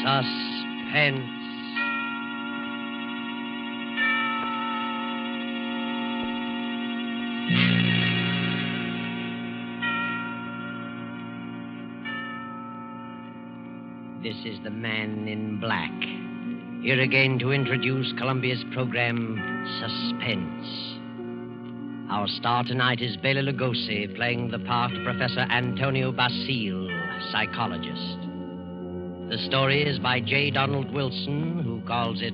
Suspense. This is the Man in Black. Here again to introduce Columbia's program, Suspense. Our star tonight is Bela Lugosi, playing the part of Professor Antonio Basile, psychologist. The story is by J. Donald Wilson, who calls it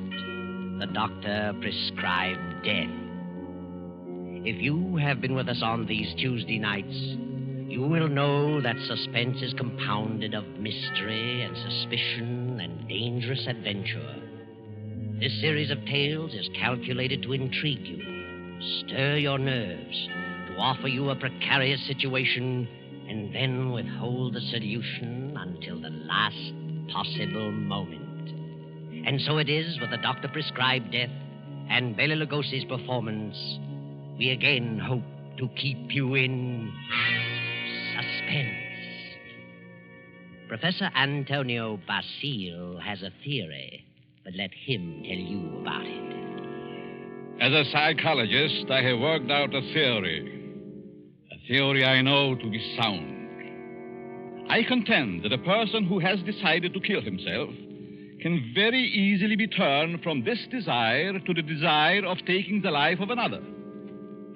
The Doctor Prescribed Death. If you have been with us on these Tuesday nights, you will know that suspense is compounded of mystery and suspicion and dangerous adventure. This series of tales is calculated to intrigue you, stir your nerves, to offer you a precarious situation, and then withhold the solution until the last possible moment. And so it is with the Doctor Prescribed Death and Bela Lugosi's performance. We again hope to keep you in suspense. Professor Antonio Basile has a theory, but let him tell you about it. As a psychologist, I have worked out a theory I know to be sound. I contend that a person who has decided to kill himself can very easily be turned from this desire to the desire of taking the life of another.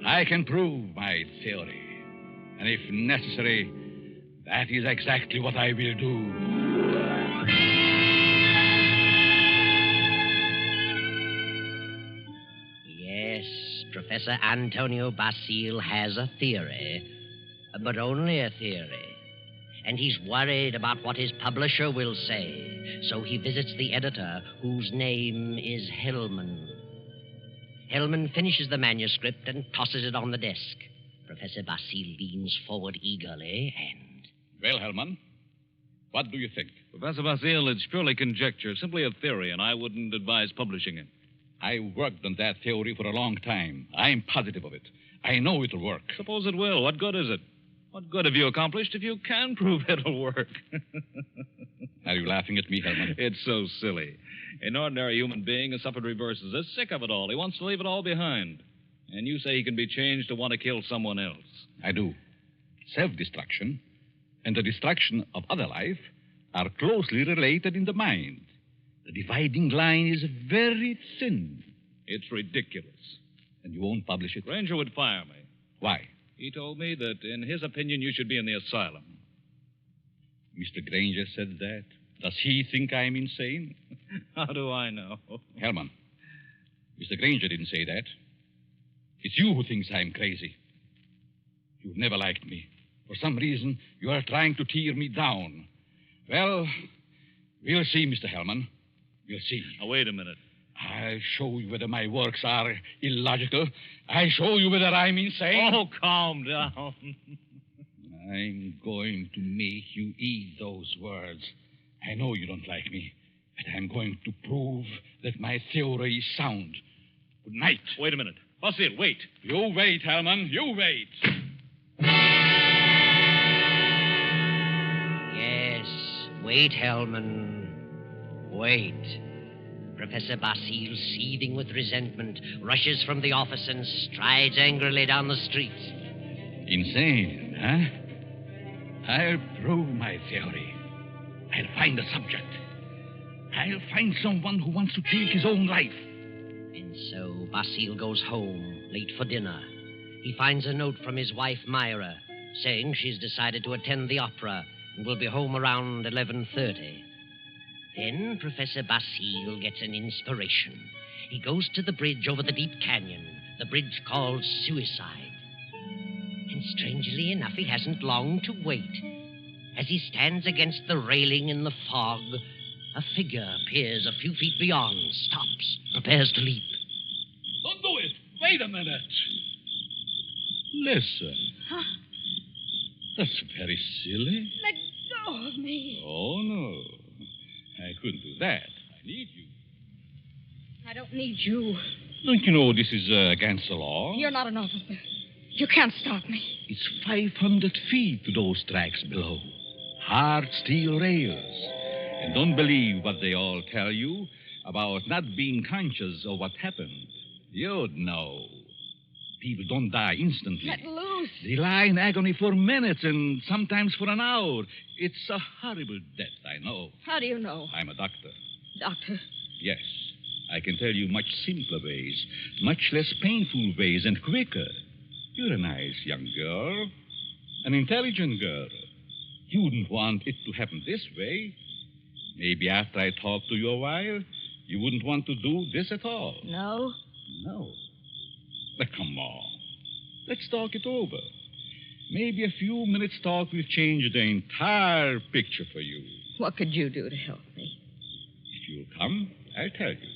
I can prove my theory, and if necessary, that is exactly what I will do. Professor Antonio Basile has a theory, but only a theory. And he's worried about what his publisher will say, so he visits the editor, whose name is Hellman. Hellman finishes the manuscript and tosses it on the desk. Professor Basile leans forward eagerly and... Well, Hellman, what do you think? Professor Basile, it's purely conjecture, simply a theory, and I wouldn't advise publishing it. I worked on that theory for a long time. I'm positive of it. I know it'll work. Suppose it will. What good is it? What good have you accomplished if you can prove it'll work? Are you laughing at me, Hellman? It's so silly. An ordinary human being has suffered reverses, is sick of it all. He wants to leave it all behind. And you say he can be changed to want to kill someone else. I do. Self-destruction and the destruction of other life are closely related in the mind. The dividing line is very thin. It's ridiculous. And you won't publish it? Granger would fire me. Why? He told me that, in his opinion, you should be in the asylum. Mr. Granger said that. Does he think I'm insane? How do I know? Hellman, Mr. Granger didn't say that. It's you who thinks I'm crazy. You've never liked me. For some reason, you are trying to tear me down. Well, we'll see, Mr. Hellman. We'll see. Now, wait a minute. I'll show you whether my works are illogical. I'll show you whether I'm insane. Oh, calm down. I'm going to make you eat those words. I know you don't like me, but I'm going to prove that my theory is sound. Good night. Wait a minute. Basile, wait. You wait, Hellman. You wait. Yes, wait, Hellman. Wait. Professor Basile, seething with resentment, rushes from the office and strides angrily down the street. Insane, huh? I'll prove my theory. I'll find a subject. I'll find someone who wants to take his own life. And so Basile goes home, late for dinner. He finds a note from his wife, Myra, saying she's decided to attend the opera and will be home around 11:30. Then Professor Basile gets an inspiration. He goes to the bridge over the deep canyon, the bridge called Suicide. And strangely enough, he hasn't long to wait. As he stands against the railing in the fog, a figure appears a few feet beyond, stops, prepares to leap. Don't do it. Wait a minute. Listen. Huh? That's very silly. Let go of me. Oh, no. I couldn't do that. I need you. I don't need you. Don't you know this is against the law? You're not an officer. You can't stop me. It's 500 feet to those tracks below. Hard steel rails. And don't believe what they all tell you about not being conscious of what happened. You'd know. People don't die instantly. Let loose. They lie in agony for minutes and sometimes for an hour. It's a horrible death, I know. How do you know? I'm a doctor. Doctor. Yes, I can tell you much simpler ways, much less painful ways, and quicker. You're a nice young girl, an intelligent girl. You wouldn't want it to happen this way. Maybe after I talk to you a while, you wouldn't want to do this at all. No? No. But come on. Let's talk it over. Maybe a few minutes' talk will change the entire picture for you. What could you do to help me? If you'll come, I'll tell you.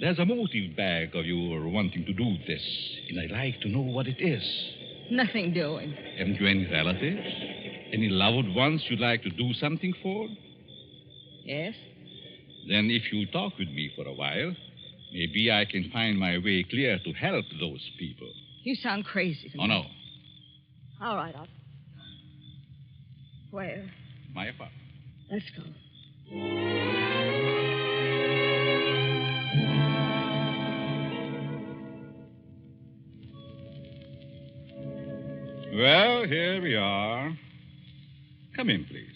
There's a motive back of your wanting to do this, and I'd like to know what it is. Nothing doing. Haven't you any relatives? Any loved ones you'd like to do something for? Yes? Then if you'll talk with me for a while, maybe I can find my way clear to help those people. You sound crazy to me. Oh, no. All right, I'll... Where? My apartment. Let's go. Well, here we are. Come in, please.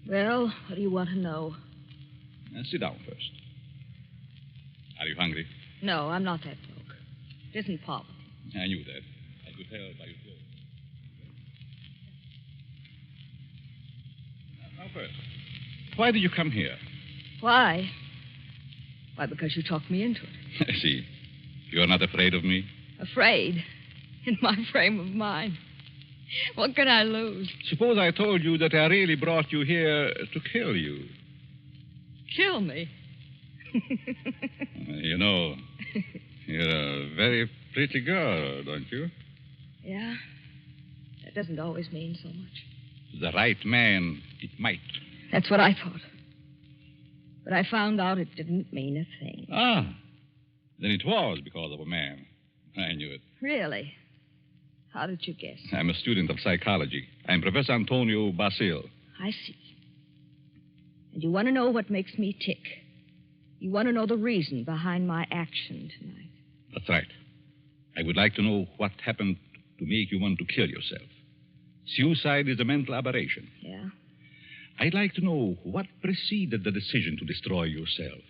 Well, what do you want to know? Now, sit down first. Are you hungry? No, I'm not that broke. It isn't poverty. I knew that. I could tell by your clothes. Now, first, why did you come here? Why? Why, because you talked me into it. I see. You're not afraid of me? Afraid? In my frame of mind. What can I lose? Suppose I told you that I really brought you here to kill you. Kill me? You know, you're a very pretty girl, don't you? Yeah? That doesn't always mean so much. The right man, it might. That's what I thought. But I found out it didn't mean a thing. Ah, then it was because of a man. I knew it. Really? How did you guess? I'm a student of psychology. I'm Professor Antonio Basil. I see. And you want to know what makes me tick. You want to know the reason behind my action tonight. That's right. I would like to know what happened to make you want to kill yourself. Suicide is a mental aberration. Yeah? I'd like to know what preceded the decision to destroy yourself.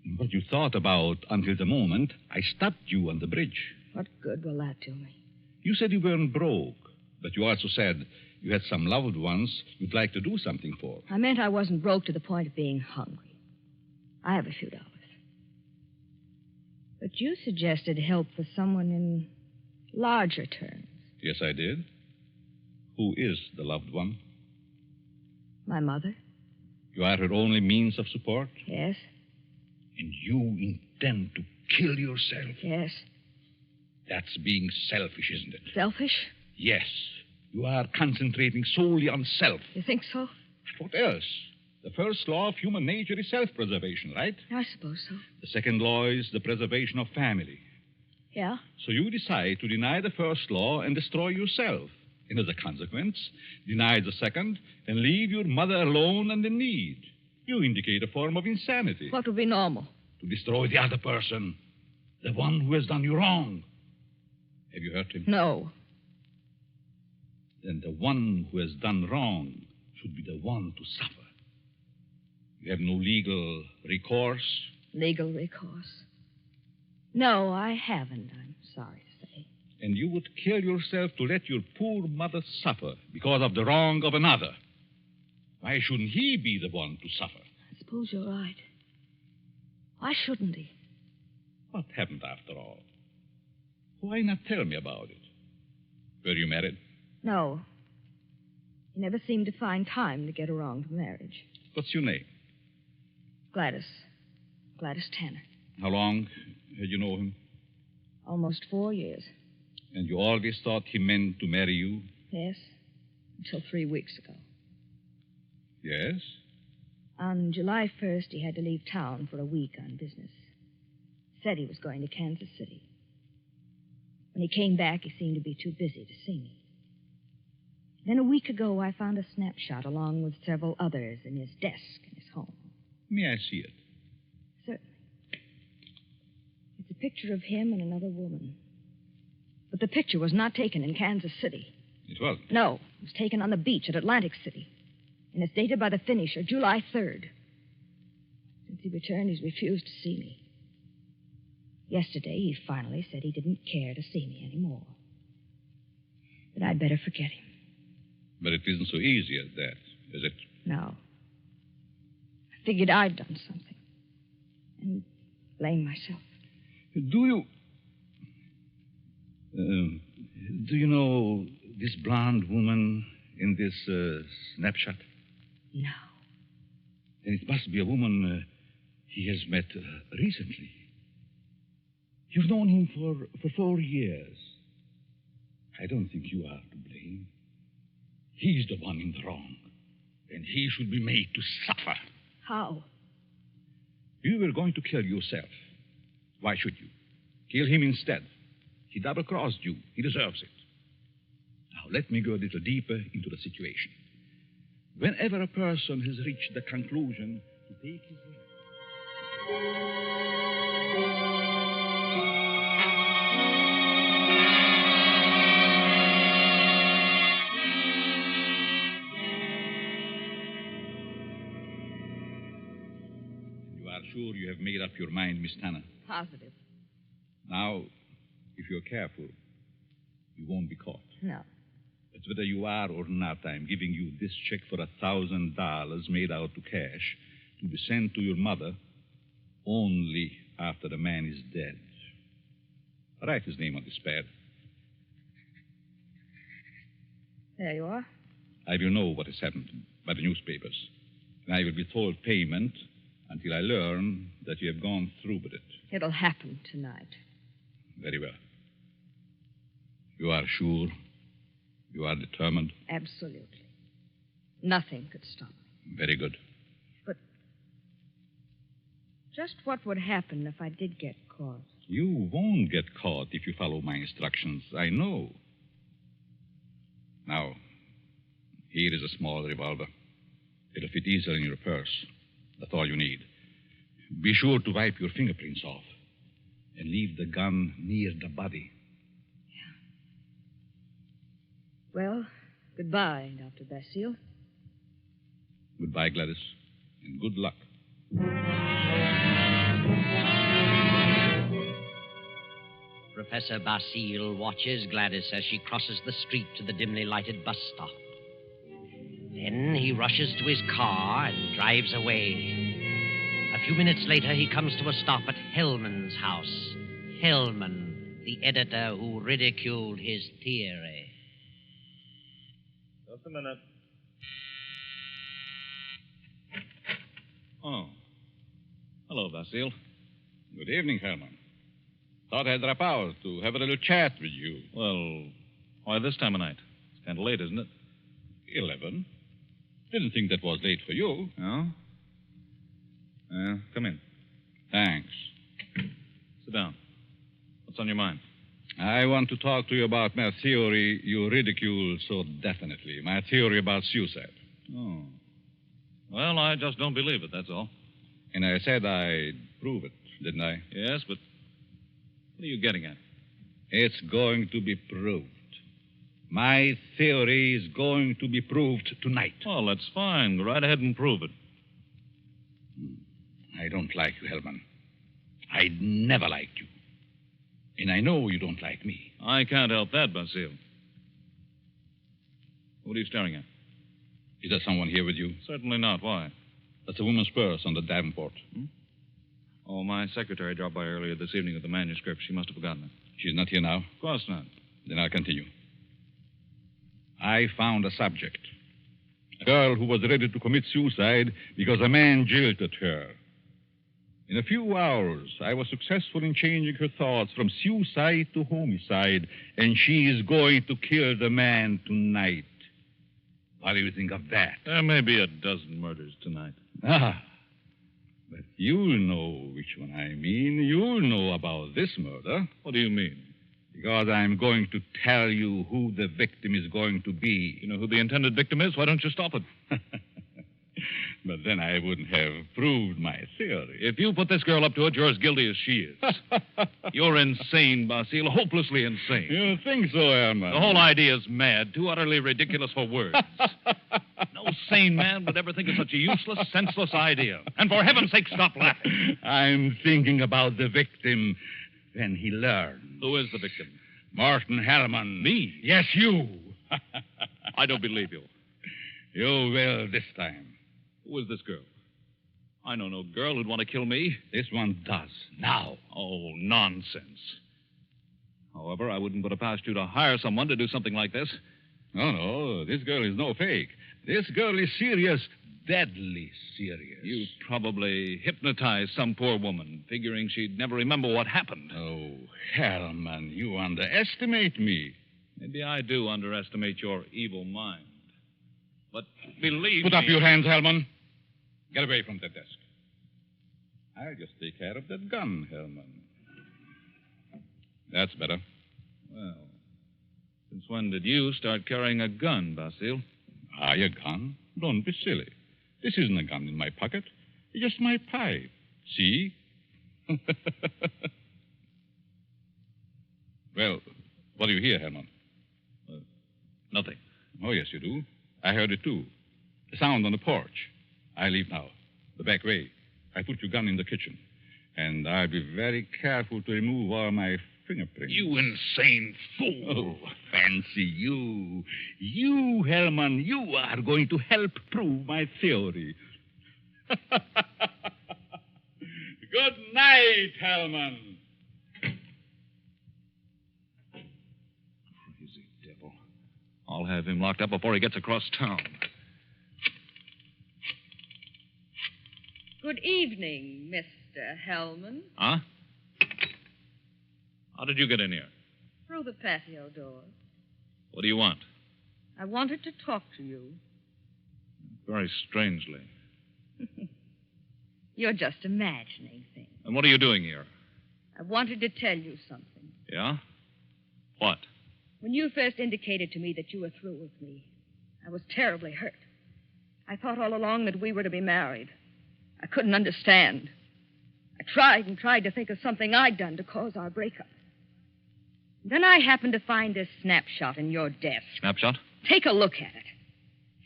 And what you thought about until the moment I stopped you on the bridge. What good will that do me? You said you weren't broke, but you also said you had some loved ones you'd like to do something for. I meant I wasn't broke to the point of being hungry. I have a few dollars. But you suggested help for someone in larger terms. Yes, I did. Who is the loved one? My mother? You are her only means of support? Yes. And you intend to kill yourself? Yes. That's being selfish, isn't it? Selfish? Yes. You are concentrating solely on self. You think so? What else? The first law of human nature is self-preservation, right? I suppose so. The second law is the preservation of family. Yeah? So you decide to deny the first law and destroy yourself. And as a consequence, deny the second and leave your mother alone and in need. You indicate a form of insanity. What would be normal? To destroy the other person. The one who has done you wrong. Have you hurt him? No. Then the one who has done wrong should be the one to suffer. You have no legal recourse? Legal recourse? No, I haven't, I'm sorry to say. And you would kill yourself to let your poor mother suffer because of the wrong of another. Why shouldn't he be the one to suffer? I suppose you're right. Why shouldn't he? What happened after all? Why not tell me about it? Were you married? No. He never seemed to find time to get around to marriage. What's your name? Gladys. Gladys Tanner. How long had you known him? Almost 4 years. And you always thought he meant to marry you? Yes. Until 3 weeks ago. Yes? On July 1st, he had to leave town for a week on business. Said he was going to Kansas City. When he came back, he seemed to be too busy to see me. Then a week ago, I found a snapshot along with several others in his desk in his home. May I see it? Certainly. It's a picture of him and another woman. But the picture was not taken in Kansas City. It wasn't. No, it was taken on the beach at Atlantic City. And it's dated by the finisher, July 3rd. Since he returned, he's refused to see me. Yesterday, he finally said he didn't care to see me anymore. That I'd better forget him. But it isn't so easy as that, is it? No. I figured I'd done something. And blame myself. Do you know this blonde woman in this snapshot? No. Then it must be a woman he has met recently. You've known him for 4 years. I don't think you are to blame. He's the one in the wrong. And he should be made to suffer. How? You were going to kill yourself. Why should you? Kill him instead. He double-crossed you. He deserves it. Now, let me go a little deeper into the situation. Whenever a person has reached the conclusion to take his life... Sure you have made up your mind, Miss Tanner? Positive. Now, if you're careful, you won't be caught. No. But whether you are or not, I'm giving you this check for $1,000 made out to cash to be sent to your mother only after the man is dead. Write his name on this pad. There you are. I will know what has happened by the newspapers. And I will withhold payment until I learn that you have gone through with it. It'll happen tonight. Very well. You are sure? You are determined? Absolutely. Nothing could stop me. Very good. But just what would happen if I did get caught? You won't get caught if you follow my instructions. I know. Now, here is a small revolver. It'll fit easily in your purse. That's all you need. Be sure to wipe your fingerprints off and leave the gun near the body. Yeah. Well, goodbye, Dr. Basile. Goodbye, Gladys, and good luck. Professor Basile watches Gladys as she crosses the street to the dimly lighted bus stop. Then he rushes to his car and drives away. A few minutes later, he comes to a stop at Hellman's house. Hellman, the editor who ridiculed his theory. Just a minute. Oh. Hello, Basile. Good evening, Hellman. Thought I'd drop out to have a little chat with you. Well, why this time of night? It's kind of late, isn't it? 11. Didn't think that was late for you. No? Come in. Thanks. Sit down. What's on your mind? I want to talk to you about my theory you ridicule so definitely. My theory about suicide. Oh. Well, I just don't believe it, that's all. And I said I'd prove it, didn't I? Yes, but what are you getting at? It's going to be proved. My theory is going to be proved tonight. Well, that's fine. Go right ahead and prove it. I don't like you, Hellman. I never liked you. And I know you don't like me. I can't help that, Basile. What are you staring at? Is there someone here with you? Certainly not. Why? That's a woman's purse on the Davenport. Oh, my secretary dropped by earlier this evening with the manuscript. She must have forgotten it. She's not here now? Of course not. Then I'll continue. I found a subject. A girl who was ready to commit suicide because a man jilted her. In a few hours, I was successful in changing her thoughts from suicide to homicide, and she is going to kill the man tonight. What do you think of that? There may be a dozen murders tonight. Ah, but you'll know which one I mean. You'll know about this murder. What do you mean? Because I'm going to tell you who the victim is going to be. You know who the intended victim is? Why don't you stop it? But then I wouldn't have proved my theory. If you put this girl up to it, you're as guilty as she is. You're insane, Basile, hopelessly insane. You think so, Herman? The whole idea is mad, too utterly ridiculous for words. No sane man would ever think of such a useless, senseless idea. And for heaven's sake, stop laughing. I'm thinking about the victim when he learned. Who is the victim? Martin Hellman. Me? Yes, you. I don't believe you. You will this time. Who is this girl? I know no girl who'd want to kill me. This one does. Now. Oh, nonsense. However, I wouldn't put it past you to hire someone to do something like this. No, this girl is no fake. This girl is serious, deadly serious. You probably hypnotized some poor woman, figuring she'd never remember what happened. Oh, Hellman, you underestimate me. Maybe I do underestimate your evil mind. But believe Put me... up your hands, Hellman. Get away from the desk. I'll just take care of that gun, Hellman. That's better. Well, since when did you start carrying a gun, Basile? A gun? Don't be silly. This isn't a gun in my pocket. It's just my pipe. See? Well, what do you hear, Herman? Nothing. Oh, yes, you do. I heard it, too. The sound on the porch. I leave now. The back way. I put your gun in the kitchen. And I'll be very careful to remove all my fingerprints. You insane fool. Oh, fancy you. You, Hellman, you are going to help prove my theory. Good night, Hellman. Crazy devil. I'll have him locked up before he gets across town. Good evening, Mr. Hellman. Huh? How did you get in here? Through the patio door. What do you want? I wanted to talk to you. Very strangely. You're just imagining things. And what are you doing here? I wanted to tell you something. Yeah? What? When you first indicated to me that you were through with me, I was terribly hurt. I thought all along that we were to be married. I couldn't understand. I tried and tried to think of something I'd done to cause our breakup. Then I happened to find this snapshot in your desk. Snapshot? Take a look at it.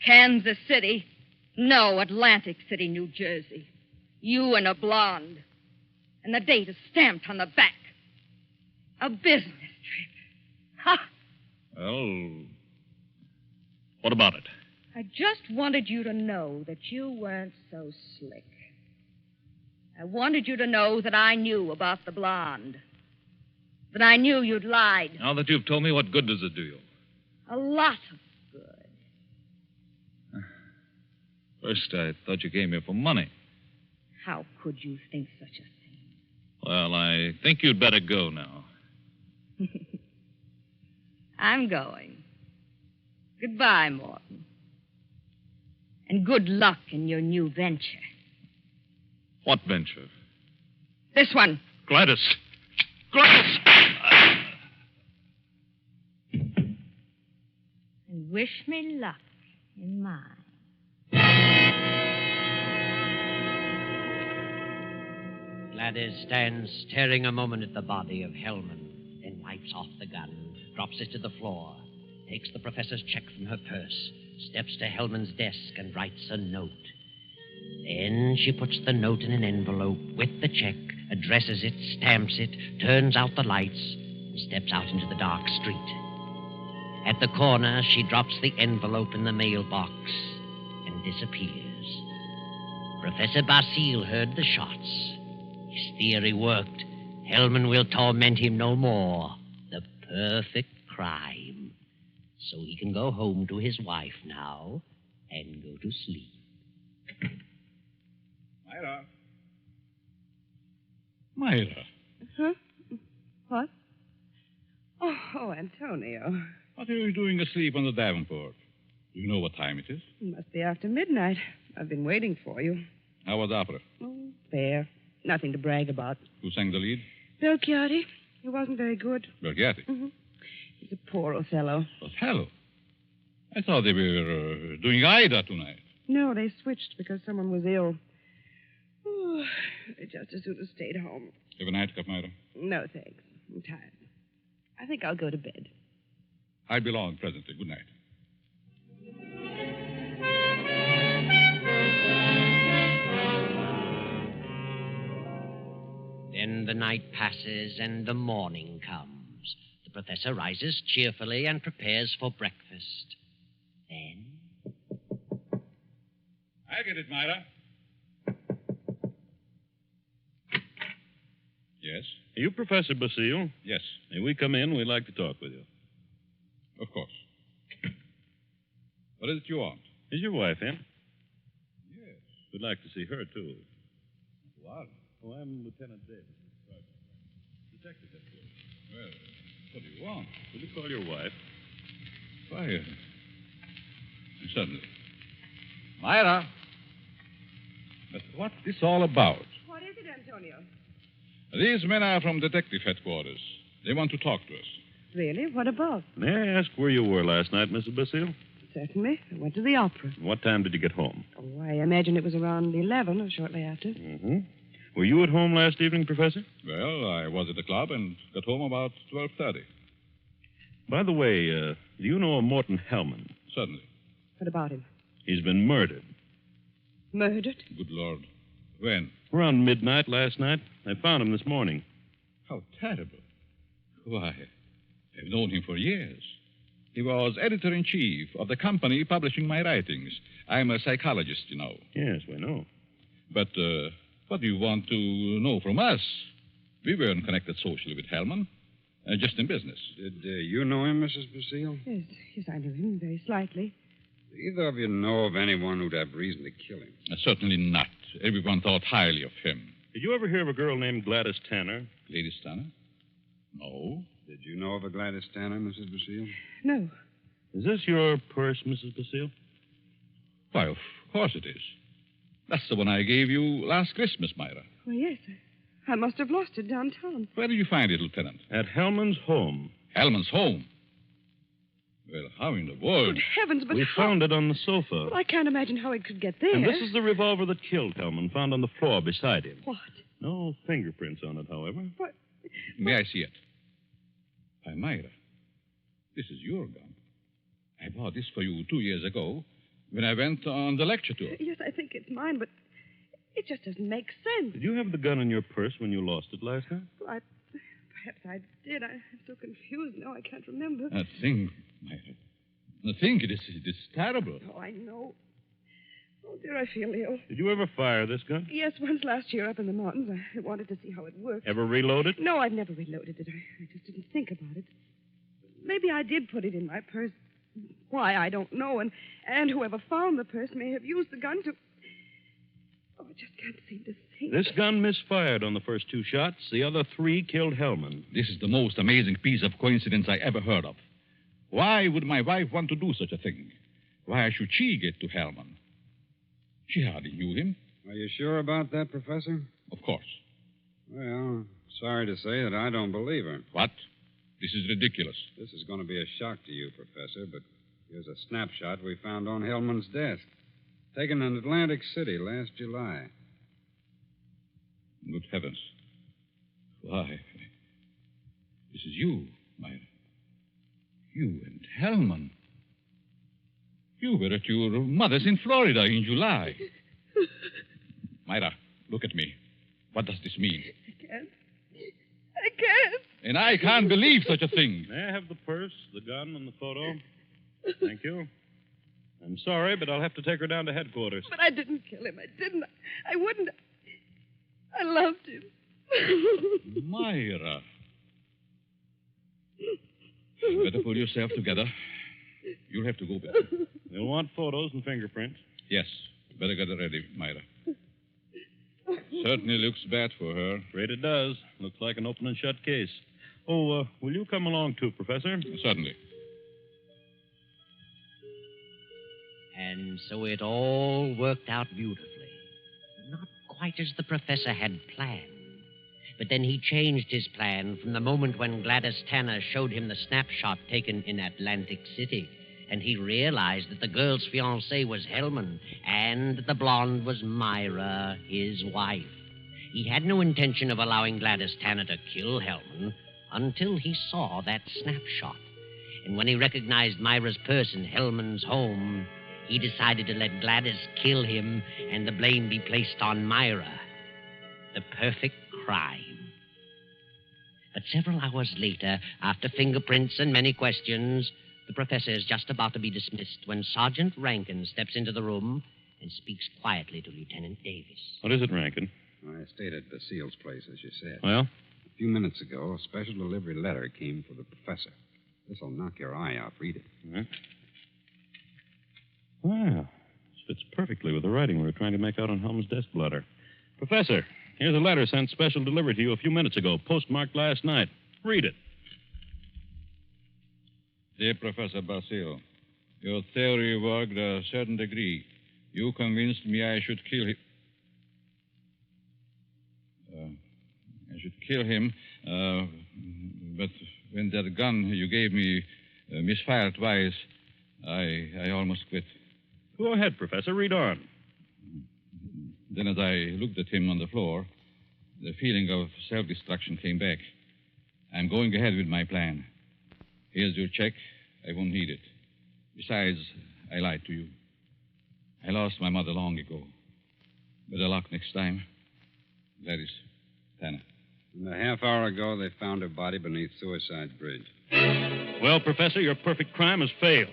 Kansas City. No, Atlantic City, New Jersey. You and a blonde. And the date is stamped on the back. A business trip. Ha! Well, what about it? I just wanted you to know that you weren't so slick. I wanted you to know that I knew about the blonde. That I knew you'd lied. Now that you've told me, what good does it do you? A lot of good. First, I thought you came here for money. How could you think such a thing? Well, I think you'd better go now. I'm going. Goodbye, Morton. And good luck in your new venture. What venture? This one. Gladys! Gladys! And wish me luck in mine. Gladys stands staring a moment at the body of Hellman, then wipes off the gun, drops it to the floor, takes the professor's check from her purse, steps to Hellman's desk and writes a note. Then she puts the note in an envelope with the check, addresses it, stamps it, turns out the lights, and steps out into the dark street. At the corner, she drops the envelope in the mailbox and disappears. Professor Basile heard the shots. His theory worked. Hellman will torment him no more. The perfect crime. So he can go home to his wife now and go to sleep. Myra. Huh? What? Oh, Antonio. What are you doing asleep on the Davenport? You know what time it is. It must be after midnight. I've been waiting for you. How was opera? Oh, fair. Nothing to brag about. Who sang the lead? Bill Chiardi. He wasn't very good. Berghetti? Mm-hmm. He's a poor Othello. Othello? I thought they were doing Ida tonight. No, they switched because someone was ill. Oh, I just as soon have stayed home. Have a nightcap, Myra? No, thanks. I'm tired. I think I'll go to bed. I'll be along presently. Good night. Then the night passes and the morning comes. The professor rises cheerfully and prepares for breakfast. Then... I get it, Myra. Yes? Are you Professor Basile? Yes, May we come in? We'd like to talk with you. of course. What is it you want? Is your wife in? Yes. We'd like to see her, too. What? Oh, I'm Lieutenant Davis. Detective headquarters. Well, what do you want? Will you call your wife? Why, certainly. Myra! But what's this all about? What is it, Antonio? These men are from detective headquarters. They want to talk to us. Really? What about? May I ask where you were last night, Mrs. Basile? Certainly. I went to the opera. What time did you get home? Oh, I imagine it was around 11 or shortly after. Mm-hmm. Were you at home last evening, Professor? Well, I was at the club and got home about 12:30. By the way, do you know a Morton Hellman? Certainly. What about him? He's been murdered. Murdered? Good Lord. When? Around midnight last night. I found him this morning. How terrible. Why, I've known him for years. He was editor-in-chief of the company publishing my writings. I'm a psychologist, you know. Yes, we know. But what do you want to know from us? We weren't connected socially with Hellman, just in business. Did you know him, Mrs. Basile? Yes, I knew him very slightly. Do either of you know of anyone who'd have reason to kill him? Certainly not. Everyone thought highly of him. Did you ever hear of a girl named Gladys Tanner? Lady Stanner? No. Did you know of a Gladys Tanner, Mrs. Basile? No. Is this your purse, Mrs. Basile? Why, of course it is. That's the one I gave you last Christmas, Myra. Well, yes. I must have lost it downtown. Where did you find it, Lieutenant? At Hellman's home. Hellman's home. Well, how in the world? Good heavens, but We how... found it on the sofa. Well, I can't imagine how it could get there. And this is the revolver that killed Hellman, found on the floor beside him. What? No fingerprints on it, however. What? May I see it? Why, Myra, this is your gun. I bought this for you 2 years ago when I went on the lecture tour. Yes, I think it's mine, but it just doesn't make sense. Did you have the gun in your purse when you lost it last night? Well, perhaps I did. I'm so confused now I can't remember. That thing, Myra. The thing, it is terrible. Oh, I know. Oh, dear, I feel ill. Did you ever fire this gun? Yes, once last year up in the mountains. I wanted to see how it worked. Ever reload it? No, I've never reloaded it. I just didn't think about it. Maybe I did put it in my purse. Why, I don't know. And whoever found the purse may have used the gun to... Oh, I just can't seem to think. This gun misfired on the first 2 shots. The other 3 killed Hellman. This is the most amazing piece of coincidence I ever heard of. Why would my wife want to do such a thing? Why should she get to Hellman? She hardly knew him. Are you sure about that, Professor? Of course. Well, sorry to say that I don't believe her. What? This is ridiculous. This is going to be a shock to you, Professor, but here's a snapshot we found on Hellman's desk. Taken in Atlantic City last July. Good heavens. Why? This is you, Myra. You and Hellman. You were at your mother's in Florida in July. Myra, look at me. What does this mean? I can't. And I can't believe such a thing. May I have the purse, the gun, and the photo? Thank you. I'm sorry, but I'll have to take her down to headquarters. But I didn't kill him. I didn't. I wouldn't. I loved him. Myra. Better pull yourself together. You'll have to go back. You'll want photos and fingerprints. Yes. Better get it ready, Myra. Certainly looks bad for her. Afraid it does. Looks like an open and shut case. Oh, will you come along, too, Professor? Certainly. And so it all worked out beautifully. Not quite as the professor had planned. But then he changed his plan from the moment when Gladys Tanner showed him the snapshot taken in Atlantic City. And he realized that the girl's fiancé was Hellman, and that the blonde was Myra, his wife. He had no intention of allowing Gladys Tanner to kill Hellman until he saw that snapshot. And when he recognized Myra's purse in Hellman's home, he decided to let Gladys kill him and the blame be placed on Myra. The perfect crime. But several hours later, after fingerprints and many questions, the professor is just about to be dismissed when Sergeant Rankin steps into the room and speaks quietly to Lieutenant Davis. What is it, Rankin? I stayed at Basile's place, as you said. Well? A few minutes ago, a special delivery letter came for the professor. This'll knock your eye out. Read it. Huh? Wow. This fits perfectly with the writing we were trying to make out on Helm's desk blotter. Professor, here's a letter sent special delivery to you a few minutes ago, postmarked last night. Read it. Dear Professor Basile, your theory worked a certain degree. You convinced me I should kill him. But when that gun you gave me misfired twice, I almost quit. Go ahead, Professor. Read on. Then as I looked at him on the floor, the feeling of self-destruction came back. I'm going ahead with my plan. Here's your check. I won't need it. Besides, I lied to you. I lost my mother long ago. Better luck next time. Gladys Tanner. And a half hour ago, they found her body beneath Suicide Bridge. Well, Professor, your perfect crime has failed.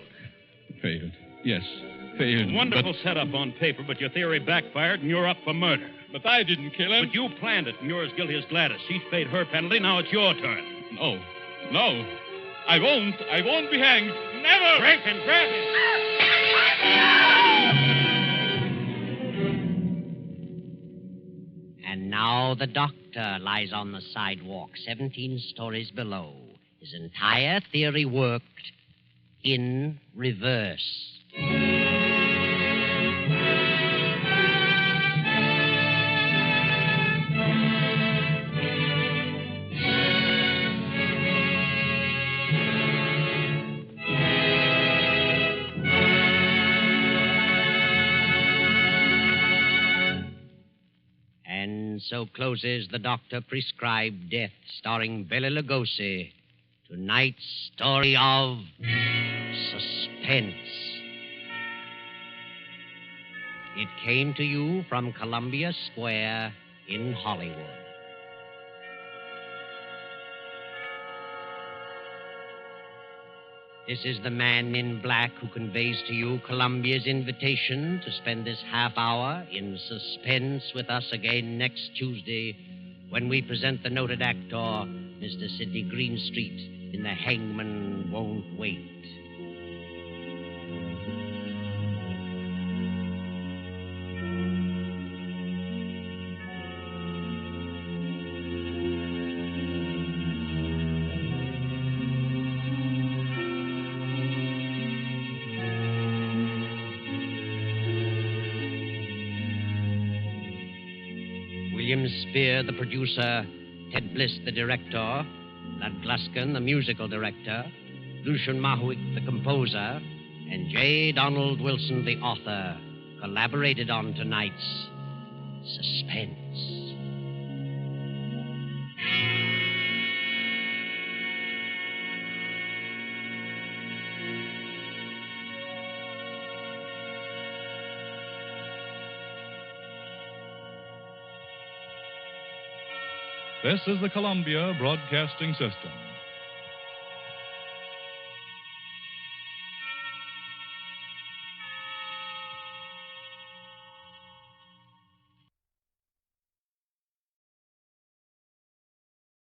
Failed. Yes, failed. Wonderful setup on paper, but your theory backfired and you're up for murder. But I didn't kill him. But you planned it, and you're as guilty as Gladys. She's paid her penalty. Now it's your turn. No. I won't be hanged. Never! Rankin, grab him! And now the doctor lies on the sidewalk 17 stories below. His entire theory worked in reverse. And so closes the doctor-prescribed death, starring Bela Lugosi. Tonight's story of Suspense. It came to you from Columbia Square in Hollywood. This is the man in black who conveys to you Columbia's invitation to spend this half hour in suspense with us again next Tuesday when we present the noted actor, Mr. Sidney Greenstreet, in The Hangman Won't Wait. William Spear, the producer, Ted Bliss, the director, Lud Gluskin, the musical director, Lucian Mahuik, the composer, and J. Donald Wilson, the author, collaborated on tonight's Suspense. This is the Columbia Broadcasting System.